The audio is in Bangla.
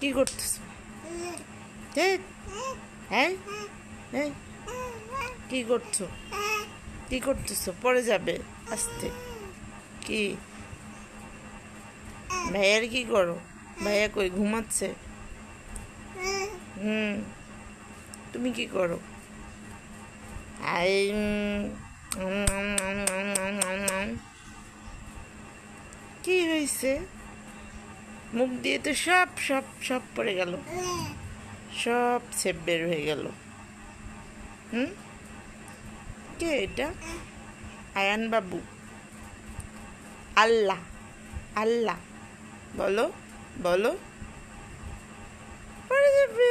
কি করতেছো? হ্যাঁ, হ্যাঁ, কি করছো? কি করতেছো? পড়ে যাবে আস্তে। কি ভাইয়ার কি করো? ভাইয়া কই ঘুমাচ্ছে? হুম, তুমি কি করো? আই কি হয়েছে? মুখ দিয়ে তো সব সব সব পড়ে গেল, সব ছেপ বের হয়ে গেল। হুম, কে এটা? আয়ান বাবু? আল্লাহ, আল্লাহ, বলো, বলো, পড়ে যাবে।